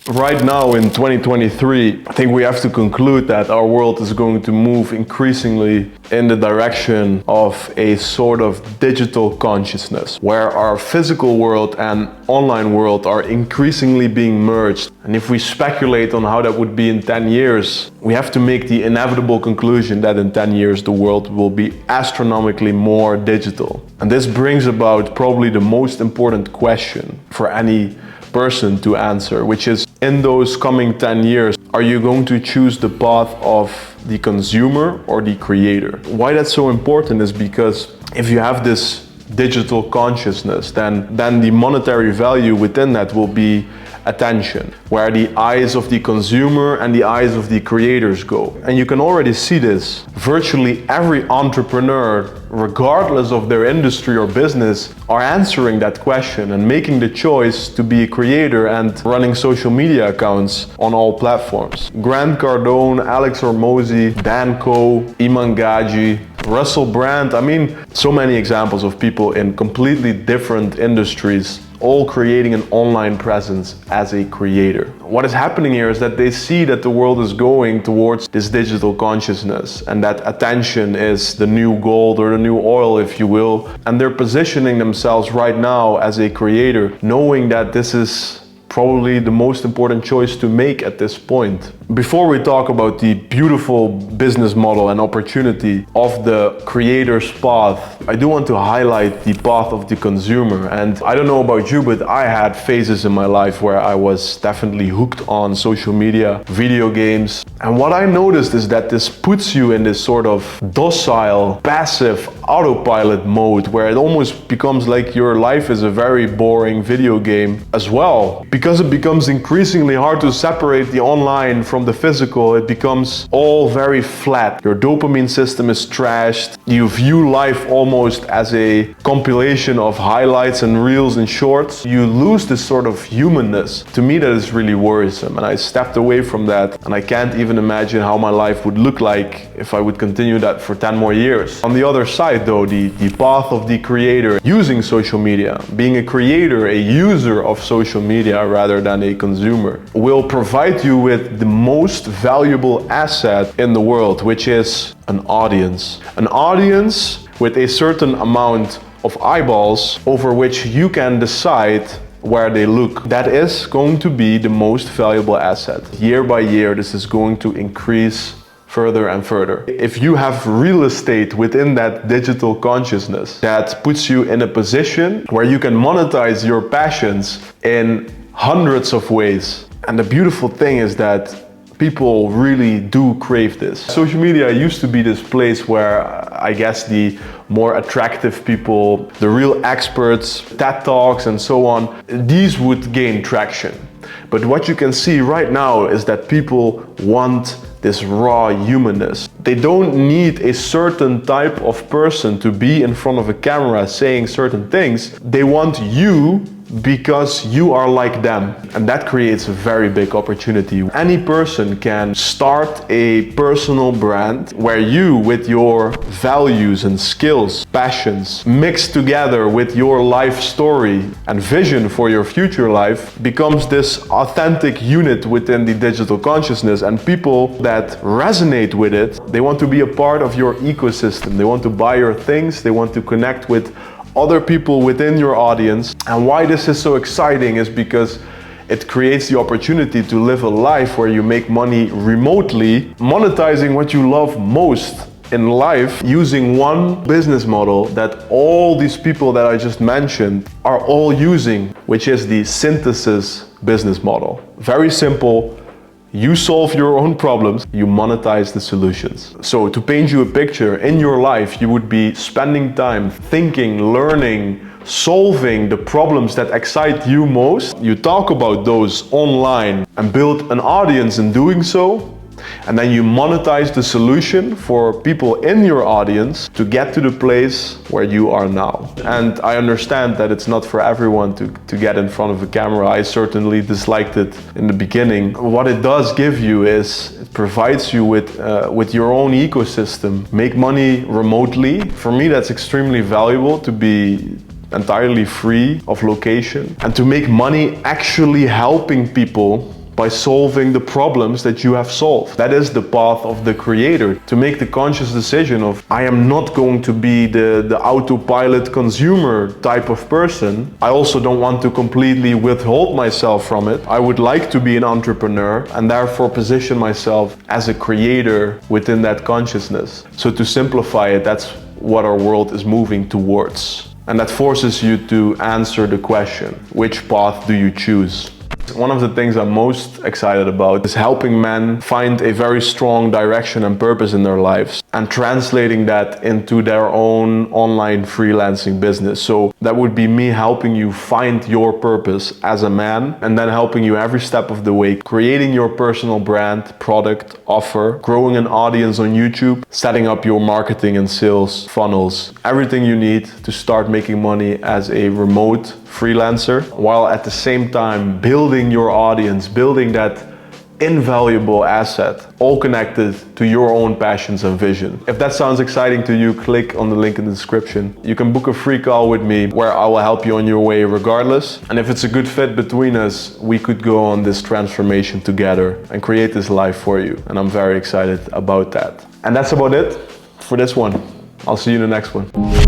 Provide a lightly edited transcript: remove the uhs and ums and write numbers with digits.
Right now in 2023, I think we have to conclude that our world is going to move increasingly in the direction of a sort of digital consciousness, where our physical world and online world are increasingly being merged. And if we speculate on how that would be in 10 years, we have to make the inevitable conclusion that in 10 years the world will be astronomically more digital. And this brings about probably the most important question for any person to answer, which is, in those coming 10 years, are you going to choose the path of the consumer or the creator? Why that's so important is because if you have this digital consciousness, then the monetary value within that will be attention, where the eyes of the consumer and the eyes of the creators go. And you can already see this. Virtually every entrepreneur, regardless of their industry or business, are answering that question and making the choice to be a creator and running social media accounts on all platforms. Grant Cardone, Alex Hormozi, Dan Koh, Iman Gadzhi, Russell Brand, I mean, so many examples of people in completely different industries all creating an online presence as a creator. What is happening here is that they see that the world is going towards this digital consciousness and that attention is the new gold or the new oil, if you will. And they're positioning themselves right now as a creator, knowing that this is probably the most important choice to make at this point. Before we talk about the beautiful business model and opportunity of the creator's path, I do want to highlight the path of the consumer. And I don't know about you, but I had phases in my life where I was definitely hooked on social media, video games. And what I noticed is that this puts you in this sort of docile, passive autopilot mode where it almost becomes like your life is a very boring video game as well. Because it becomes increasingly hard to separate the online from the physical, it becomes all very flat. Your dopamine system is trashed. You view life almost as a compilation of highlights and reels and shorts. You lose this sort of humanness. To me, that is really worrisome. And I stepped away from that. And I can't even imagine how my life would look like if I would continue that for 10 more years. On the other side though, the path of the creator using social media, being a creator, a user of social media rather than a consumer, will provide you with the most valuable asset in the world, which is an audience. An audience with a certain amount of eyeballs over which you can decide where they look. That is going to be the most valuable asset. Year by year, this is going to increase further and further. If you have real estate within that digital consciousness, that puts you in a position where you can monetize your passions in hundreds of ways. And the beautiful thing is that people really do crave this. Social media used to be this place where I guess the more attractive people, the real experts, TED Talks and so on, these would gain traction. But what you can see right now is that people want this raw humanness. They don't need a certain type of person to be in front of a camera saying certain things. They want you because you are like them. And that creates a very big opportunity. Any person can start a personal brand where you, with your values and skills, passions, mixed together with your life story and vision for your future life, becomes this authentic unit within the digital consciousness. And people that resonate with it, they want to be a part of your ecosystem. They want to buy your things. They want to connect with other people within your audience. And why this is so exciting is because it creates the opportunity to live a life where you make money remotely, monetizing what you love most in life using one business model that all these people that I just mentioned are all using, which is the synthesis business model. Very simple. You solve your own problems, you monetize the solutions. So to paint you a picture, in your life you would be spending time thinking, learning, solving the problems that excite you most. You talk about those online and build an audience in doing so. And then you monetize the solution for people in your audience to get to the place where you are now. And I understand that it's not for everyone to get in front of a camera. I certainly disliked it in the beginning. What it does give you is it provides you with your own ecosystem. Make money remotely. For me, that's extremely valuable, to be entirely free of location and to make money actually helping people by solving the problems that you have solved. That is the path of the creator, to make the conscious decision of, I am not going to be the autopilot consumer type of person. I also don't want to completely withhold myself from it. I would like to be an entrepreneur and therefore position myself as a creator within that consciousness. So to simplify it, that's what our world is moving towards. And that forces you to answer the question, which path do you choose? One of the things I'm most excited about is helping men find a very strong direction and purpose in their lives and translating that into their own online freelancing business. So that would be me helping you find your purpose as a man, and then helping you every step of the way, creating your personal brand, product, offer, growing an audience on YouTube, setting up your marketing and sales funnels, everything you need to start making money as a remote freelancer, while at the same time building your audience, building that invaluable asset, all connected to your own passions and vision. If that sounds exciting to you, click on the link in the description. You can book a free call with me where I will help you on your way regardless. And if it's a good fit between us, we could go on this transformation together and create this life for you. And I'm very excited about that. And that's about it for this one. I'll see you in the next one.